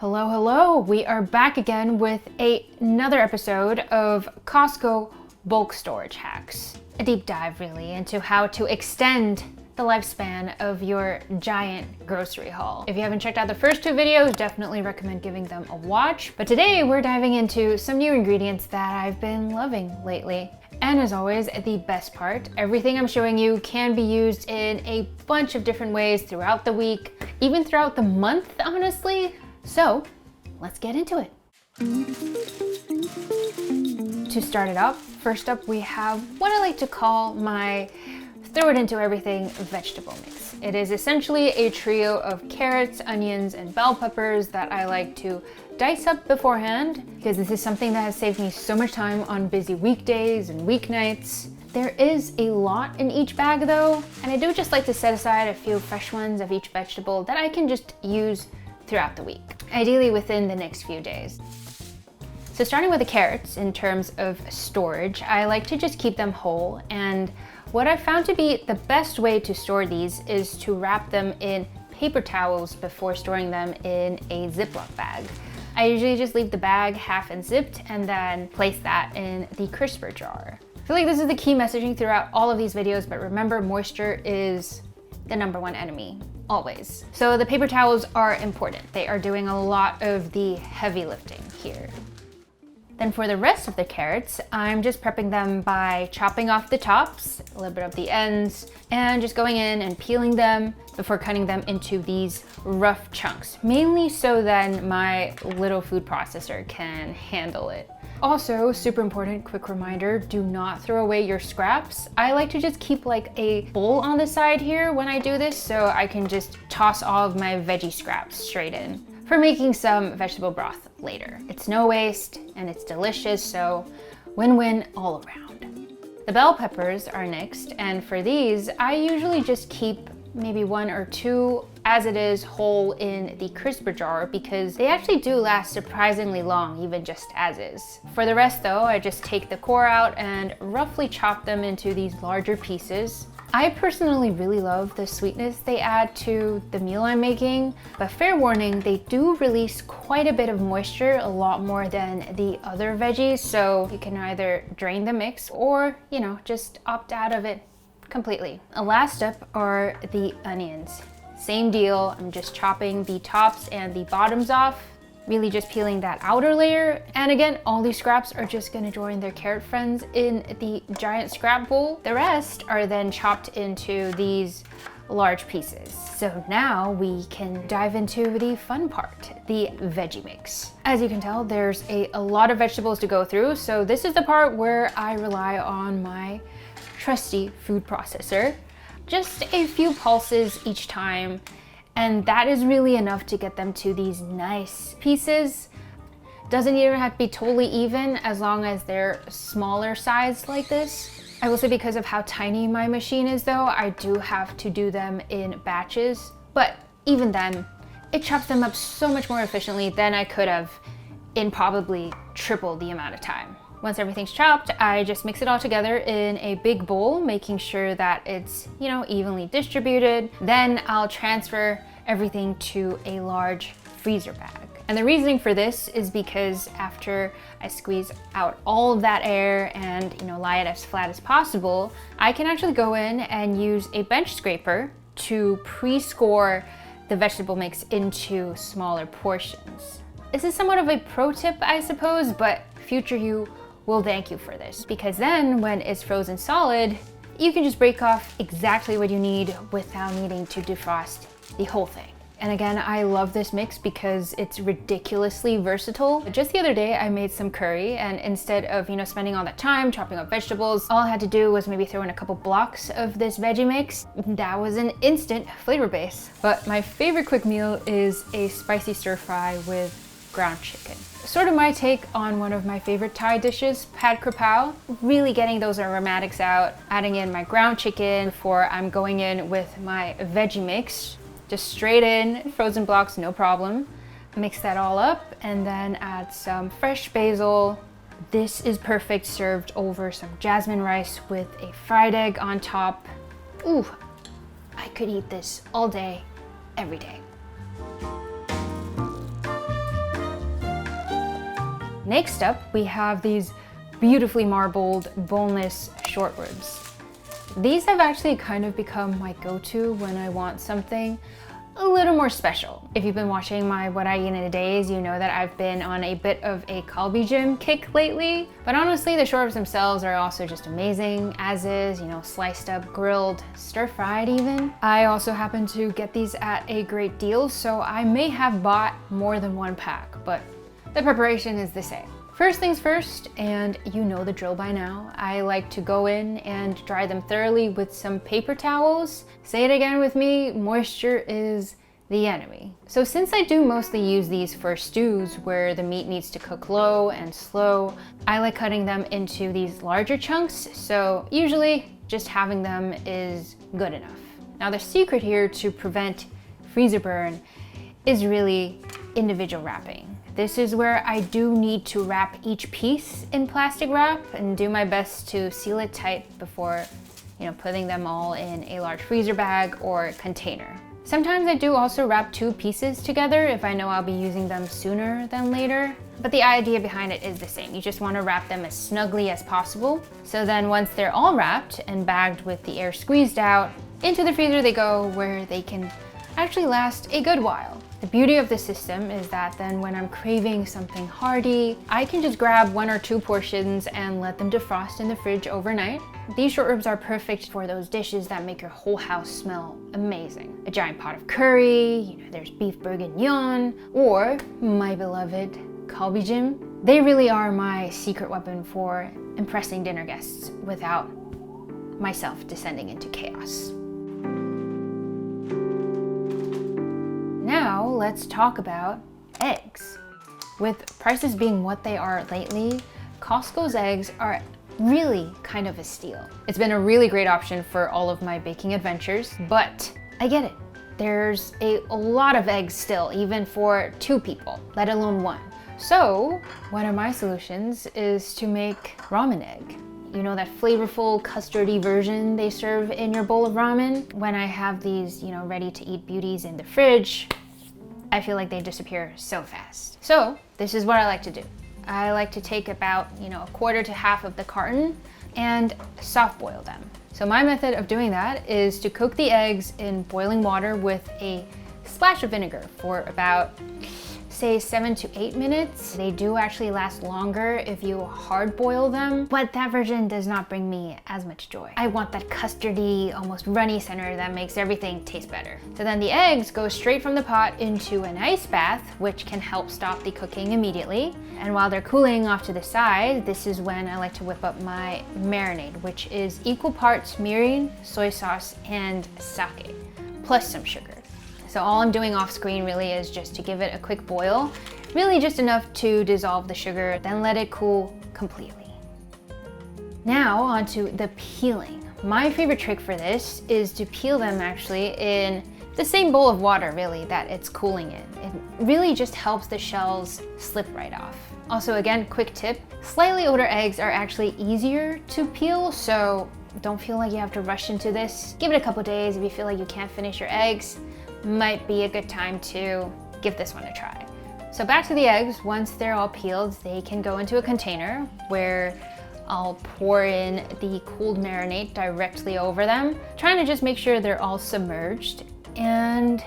Hello, hello! We are back again with another episode of Costco bulk storage hacks. A deep dive really into how to extend the lifespan of your giant grocery haul. If you haven't checked out the first two videos, definitely recommend giving them a watch. But today we're diving into some new ingredients that I've been loving lately. And as always, the best part, everything I'm showing you can be used in a bunch of different ways throughout the week, even throughout the month, honestly. So let's get into it. To start it up, first up we have what I like to call my throw it into everything vegetable mix. It is essentially a trio of carrots, onions, and bell peppers that I like to dice up beforehand because this is something that has saved me so much time on busy weekdays and weeknights. There is a lot in each bag though, and I do just like to set aside a few fresh ones of each vegetable that I can just use throughout the week, ideally within the next few days. So starting with the carrots, in terms of storage, I like to just keep them whole, and what I've found to be the best way to store these is to wrap them in paper towels before storing them in a Ziploc bag. I usually just leave the bag half unzipped and then place that in the crisper jar. I feel like this is the key messaging throughout all of these videos, but remember, moisture is the #1 enemy, always. So the paper towels are important. They are doing a lot of the heavy lifting here. Then for the rest of the carrots, I'm just prepping them by chopping off the tops, a little bit of the ends, and just going in and peeling them before cutting them into these rough chunks, mainly so then my little food processor can handle it. Also, super important, quick reminder, do not throw away your scraps. I like to just keep like a bowl on the side here when I do this so I can just toss all of my veggie scraps straight in for making some vegetable broth later. It's no waste and it's delicious, so win-win all around. The bell peppers are next, and for these, I usually just keep maybe 1 or 2 as it is whole in the crisper jar because they actually do last surprisingly long, even just as is. For the rest though, I just take the core out and roughly chop them into these larger pieces. I personally really love the sweetness they add to the meal I'm making, but fair warning, they do release quite a bit of moisture, a lot more than the other veggies, so you can either drain the mix or, just opt out of it completely. The last step are the onions. Same deal, I'm just chopping the tops and the bottoms off, really just peeling that outer layer. And again, all these scraps are just gonna join their carrot friends in the giant scrap bowl. The rest are then chopped into these large pieces. So now we can dive into the fun part, the veggie mix. As you can tell, there's a lot of vegetables to go through, so this is the part where I rely on my trusty food processor. Just a few pulses each time, and that is really enough to get them to these nice pieces. Doesn't even have to be totally even as long as they're smaller sized like this. I will say because of how tiny my machine is though, I do have to do them in batches, but even then, it chops them up so much more efficiently than I could have in probably triple the amount of time. Once everything's chopped, I just mix it all together in a big bowl, making sure that it's, evenly distributed. Then I'll transfer everything to a large freezer bag. And the reasoning for this is because after I squeeze out all of that air and, lie it as flat as possible, I can actually go in and use a bench scraper to pre-score the vegetable mix into smaller portions. This is somewhat of a pro tip, I suppose, but future you will thank you for this, because then when it's frozen solid, you can just break off exactly what you need without needing to defrost the whole thing. And again, I love this mix because it's ridiculously versatile. Just the other day, I made some curry, and instead of, spending all that time chopping up vegetables, all I had to do was maybe throw in a couple blocks of this veggie mix. That was an instant flavor base. But my favorite quick meal is a spicy stir fry with ground chicken. Sort of my take on one of my favorite Thai dishes, pad krapao. Really getting those aromatics out, adding in my ground chicken before I'm going in with my veggie mix. Just straight in, frozen blocks, no problem. Mix that all up and then add some fresh basil. This is perfect served over some jasmine rice with a fried egg on top. Ooh, I could eat this all day, every day. Next up, we have these beautifully marbled, boneless short ribs. These have actually kind of become my go-to when I want something a little more special. If you've been watching my What I Eat in a Days, you know that I've been on a bit of a Kalbi gym kick lately. But honestly, the short ribs themselves are also just amazing, as is, you know, sliced up, grilled, stir-fried even. I also happen to get these at a great deal, so I may have bought more than one pack, but the preparation is the same. First things first, and you know the drill by now, I like to go in and dry them thoroughly with some paper towels. Say it again with me, moisture is the enemy. So since I do mostly use these for stews where the meat needs to cook low and slow, I like cutting them into these larger chunks, so usually just having them is good enough. Now the secret here to prevent freezer burn is really individual wrapping. This is where I do need to wrap each piece in plastic wrap and do my best to seal it tight before, you know, putting them all in a large freezer bag or container. Sometimes I do also wrap two pieces together if I know I'll be using them sooner than later. But the idea behind it is the same. You just want to wrap them as snugly as possible. So then once they're all wrapped and bagged with the air squeezed out, into the freezer they go, where they can actually last a good while. The beauty of this system is that then when I'm craving something hearty, I can just grab one or two portions and let them defrost in the fridge overnight. These short ribs are perfect for those dishes that make your whole house smell amazing. A giant pot of curry, you know, there's beef bourguignon, or my beloved Kalbi Jim. They really are my secret weapon for impressing dinner guests without myself descending into chaos. Now let's talk about eggs. With prices being what they are lately, Costco's eggs are really kind of a steal. It's been a really great option for all of my baking adventures, but I get it. There's a lot of eggs still, even for 2 people, let alone 1. So one of my solutions is to make ramen egg. You know, that flavorful custardy version they serve in your bowl of ramen? When I have these, you know, ready to eat beauties in the fridge, I feel like they disappear so fast. So this is what I like to do. I like to take about, you know, a quarter to half of the carton and soft boil them. So my method of doing that is to cook the eggs in boiling water with a splash of vinegar for about, say, 7 to 8 minutes. They do actually last longer if you hard boil them, but that version does not bring me as much joy. I want that custardy, almost runny center that makes everything taste better. So then the eggs go straight from the pot into an ice bath, which can help stop the cooking immediately. And while they're cooling off to the side, this is when I like to whip up my marinade, which is equal parts mirin, soy sauce, and sake, plus some sugar. So all I'm doing off screen really is just to give it a quick boil, really just enough to dissolve the sugar, then let it cool completely. Now onto the peeling. My favorite trick for this is to peel them actually in the same bowl of water really that it's cooling in. It really just helps the shells slip right off. Also again, quick tip, slightly older eggs are actually easier to peel, so don't feel like you have to rush into this. Give it a couple days if you feel like you can't finish your eggs. Might be a good time to give this one a try. So back to the eggs, once they're all peeled, they can go into a container where I'll pour in the cooled marinade directly over them, trying to just make sure they're all submerged, and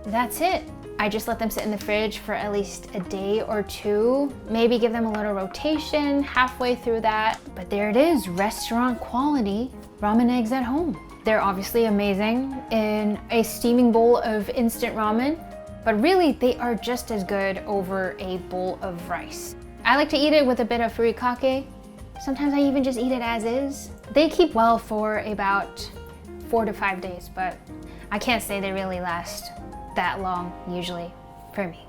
that's it. I just let them sit in the fridge for at least a day or 2, maybe give them a little rotation halfway through that, but there it is, restaurant quality ramen eggs at home. They're obviously amazing in a steaming bowl of instant ramen, but really they are just as good over a bowl of rice. I like to eat it with a bit of furikake. Sometimes I even just eat it as is. They keep well for about 4 to 5 days, but I can't say they really last that long usually for me.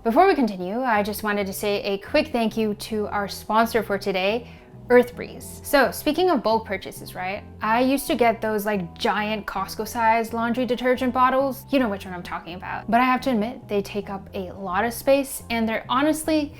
Before we continue, I just wanted to say a quick thank you to our sponsor for today, Earth Breeze. So speaking of bulk purchases, right? I used to get those like giant Costco sized laundry detergent bottles. You know which one I'm talking about. But I have to admit, they take up a lot of space and they're honestly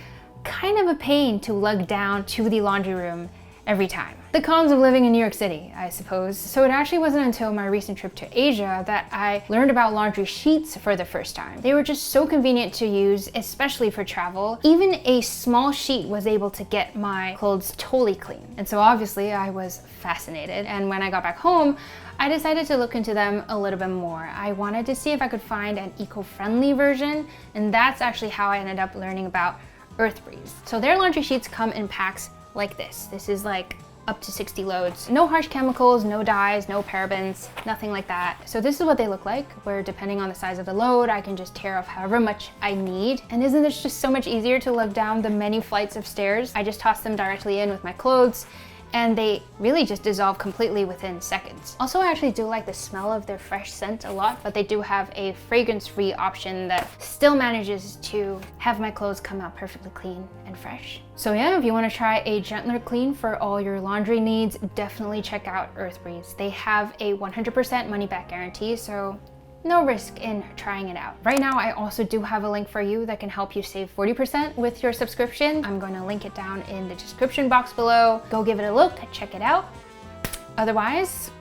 kind of a pain to lug down to the laundry room every time. The cons of living in New York City, I suppose. So it actually wasn't until my recent trip to Asia that I learned about laundry sheets for the first time. They were just so convenient to use, especially for travel. Even a small sheet was able to get my clothes totally clean. And so obviously I was fascinated. And when I got back home, I decided to look into them a little bit more. I wanted to see if I could find an eco-friendly version, and that's actually how I ended up learning about Earthbreeze. So their laundry sheets come in packs like this. This is like up to 60 loads. No harsh chemicals, no dyes, no parabens, nothing like that. So this is what they look like, where depending on the size of the load, I can just tear off however much I need. And isn't this just so much easier to lug down the many flights of stairs? I just toss them directly in with my clothes, and they really just dissolve completely within seconds. Also, I actually do like the smell of their fresh scent a lot, but they do have a fragrance-free option that still manages to have my clothes come out perfectly clean and fresh. So yeah, if you want to try a gentler clean for all your laundry needs, definitely check out Earthbreeze. They have a 100% money-back guarantee, so no risk in trying it out. Right now, I also do have a link for you that can help you save 40% with your subscription. I'm going to link it down in the description box below. Go give it a look, check it out. Otherwise,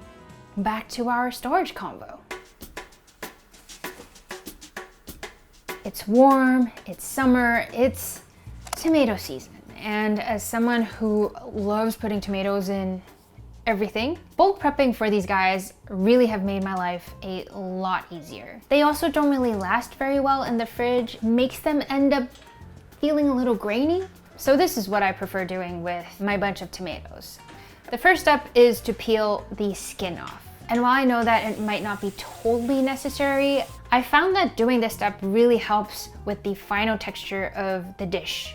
back to our storage combo. It's warm, it's summer, it's tomato season. And as someone who loves putting tomatoes in everything, bulk prepping for these guys really have made my life a lot easier. They also don't really last very well in the fridge, makes them end up feeling a little grainy. So this is what I prefer doing with my bunch of tomatoes. The first step is to peel the skin off. And while I know that it might not be totally necessary, I found that doing this step really helps with the final texture of the dish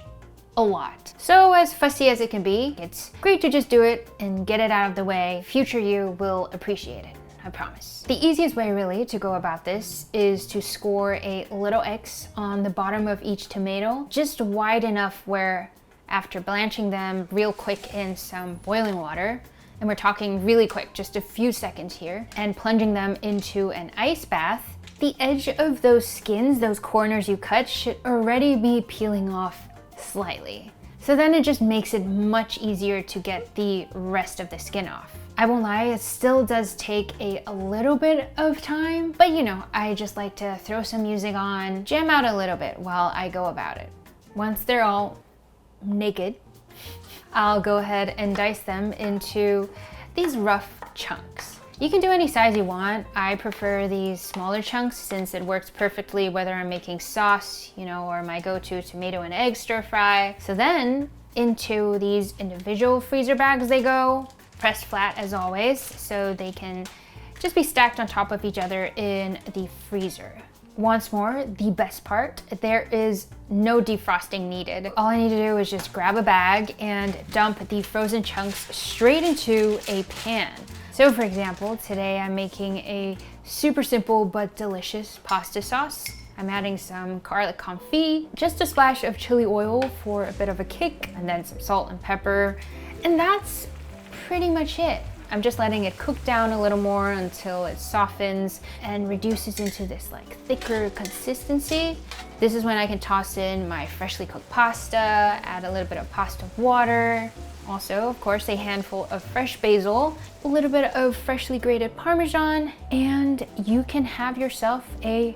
a lot. So as fussy as it can be, it's great to just do it and get it out of the way. Future you will appreciate it, I promise. The easiest way really to go about this is to score a little X on the bottom of each tomato, just wide enough where after blanching them real quick in some boiling water, and we're talking really quick, just a few seconds here, and plunging them into an ice bath, the edge of those skins, those corners you cut, should already be peeling off slightly. So then it just makes it much easier to get the rest of the skin off. I won't lie, it still does take a little bit of time, but you know, I just like to throw some music on, jam out a little bit while I go about it. Once they're all naked, I'll go ahead and dice them into these rough chunks. You can do any size you want. I prefer these smaller chunks since it works perfectly whether I'm making sauce, you know, or my go-to tomato and egg stir fry. So then into these individual freezer bags they go, pressed flat as always, so they can just be stacked on top of each other in the freezer. Once more, the best part, there is no defrosting needed. All I need to do is just grab a bag and dump the frozen chunks straight into a pan. So for example, today I'm making a super simple but delicious pasta sauce. I'm adding some garlic confit, just a splash of chili oil for a bit of a kick, and then some salt and pepper, and that's pretty much it. I'm just letting it cook down a little more until it softens and reduces into this like thicker consistency. This is when I can toss in my freshly cooked pasta, add a little bit of pasta water. Also, of course, a handful of fresh basil, a little bit of freshly grated Parmesan, and you can have yourself a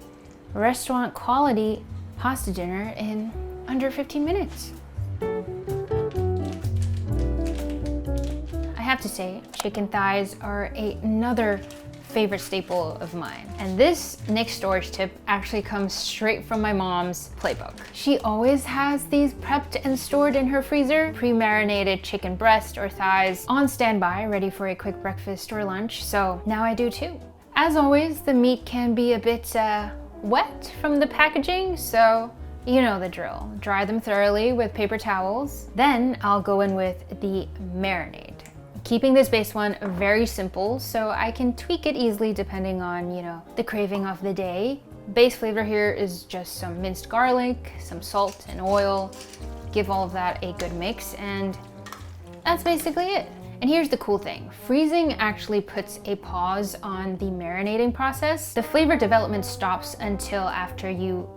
restaurant quality pasta dinner in under 15 minutes. I have to say, chicken thighs are another favorite staple of mine. And this next storage tip actually comes straight from my mom's playbook. She always has these prepped and stored in her freezer, pre-marinated chicken breast or thighs on standby, ready for a quick breakfast or lunch. So now I do too. As always, the meat can be a bit wet from the packaging, so you know the drill. Dry them thoroughly with paper towels. Then I'll go in with the marinade. Keeping this base one very simple so I can tweak it easily depending on, you know, the craving of the day. Base flavor here is just some minced garlic, some salt and oil. Give all of that a good mix, and that's basically it. And here's the cool thing. Freezing actually puts a pause on the marinating process. The flavor development stops until after you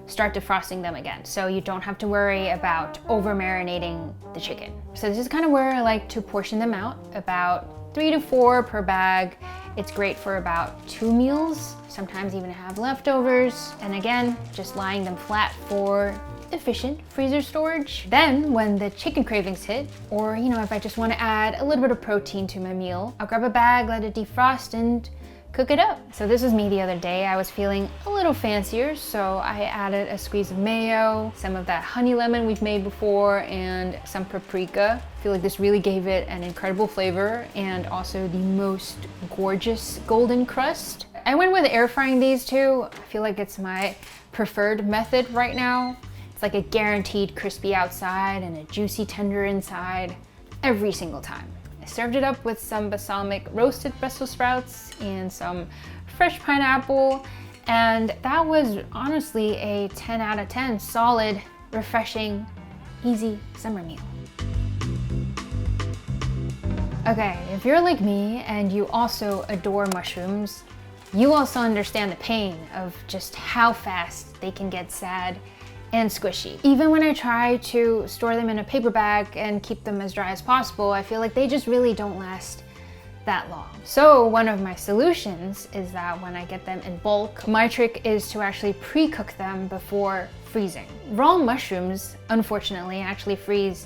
start defrosting them again, so you don't have to worry about over marinating the chicken. So this is kind of where I like to portion them out, about 3 to 4 per bag. It's great for about 2 meals, sometimes even have leftovers. And again, just lying them flat for efficient freezer storage. Then when the chicken cravings hit, or if I just want to add a little bit of protein to my meal, I'll grab a bag, let it defrost, and cook it up. So this was me the other day. I was feeling a little fancier, so I added a squeeze of mayo, some of that honey lemon we've made before, and some paprika. I feel like this really gave it an incredible flavor and also the most gorgeous golden crust. I went with air frying these too. I feel like it's my preferred method right now. It's like a guaranteed crispy outside and a juicy tender inside every single time. I served it up with some balsamic roasted Brussels sprouts and some fresh pineapple, and that was honestly a 10 out of 10. Solid, refreshing, easy summer meal. Okay, if you're like me and you also adore mushrooms, you also understand the pain of just how fast they can get sad and squishy. Even when I try to store them in a paper bag and keep them as dry as possible, I feel like they just really don't last that long. So one of my solutions is that when I get them in bulk, my trick is to actually pre-cook them before freezing. Raw mushrooms, unfortunately, actually freeze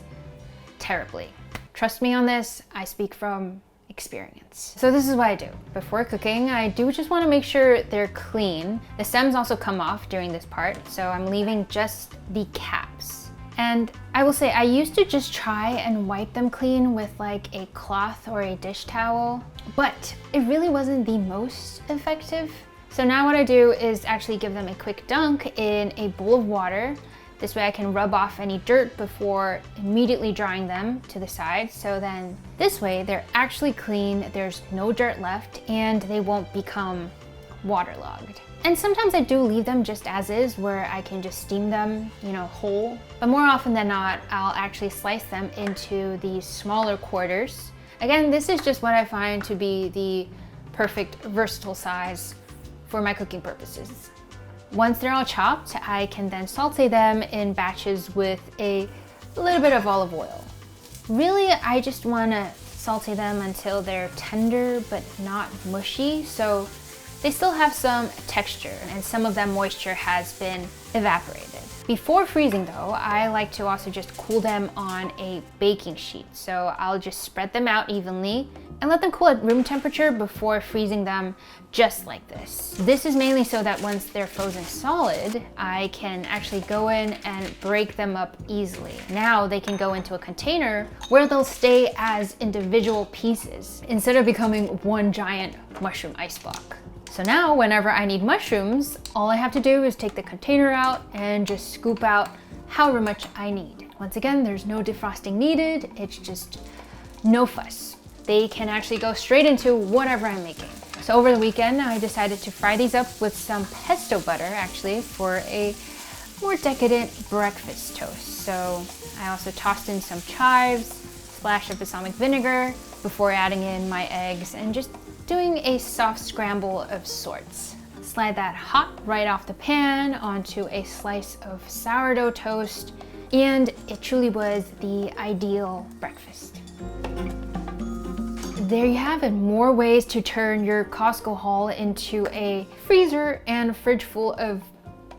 terribly. Trust me on this, I speak from experience. So this is what I do. Before cooking, I do just want to make sure they're clean. The stems also come off during this part, so I'm leaving just the caps. And I will say, I used to just try and wipe them clean with like a cloth or a dish towel, but it really wasn't the most effective. So now what I do is actually give them a quick dunk in a bowl of water. This way I can rub off any dirt before immediately drying them to the side. So then this way they're actually clean, there's no dirt left, and they won't become waterlogged. And sometimes I do leave them just as is, where I can just steam them, whole. But more often than not, I'll actually slice them into these smaller quarters. Again, this is just what I find to be the perfect versatile size for my cooking purposes. Once they're all chopped, I can then saute them in batches with a little bit of olive oil. Really, I just want to saute them until they're tender but not mushy, so they still have some texture and some of that moisture has been evaporated. Before freezing though, I like to also just cool them on a baking sheet. So I'll just spread them out evenly and let them cool at room temperature before freezing them, just like this. This is mainly so that once they're frozen solid, I can actually go in and break them up easily. Now they can go into a container where they'll stay as individual pieces instead of becoming one giant mushroom ice block. So now whenever I need mushrooms, all I have to do is take the container out and just scoop out however much I need. Once again, there's no defrosting needed, it's just no fuss. They can actually go straight into whatever I'm making. So over the weekend, I decided to fry these up with some pesto butter actually for a more decadent breakfast toast. So I also tossed in some chives, splash of balsamic vinegar before adding in my eggs and just doing a soft scramble of sorts. Slide that hot right off the pan onto a slice of sourdough toast, and it truly was the ideal breakfast. There you have it, more ways to turn your Costco haul into a freezer and fridge full of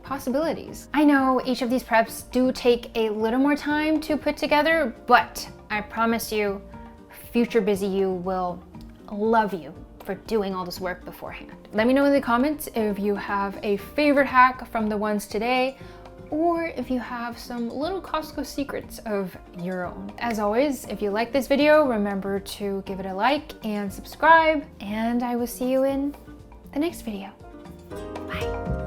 possibilities. I know each of these preps do take a little more time to put together, but I promise you, future busy you will love you for doing all this work beforehand. Let me know in the comments if you have a favorite hack from the ones today, or if you have some little Costco secrets of your own. As always, if you like this video, remember to give it a like and subscribe, and I will see you in the next video. Bye.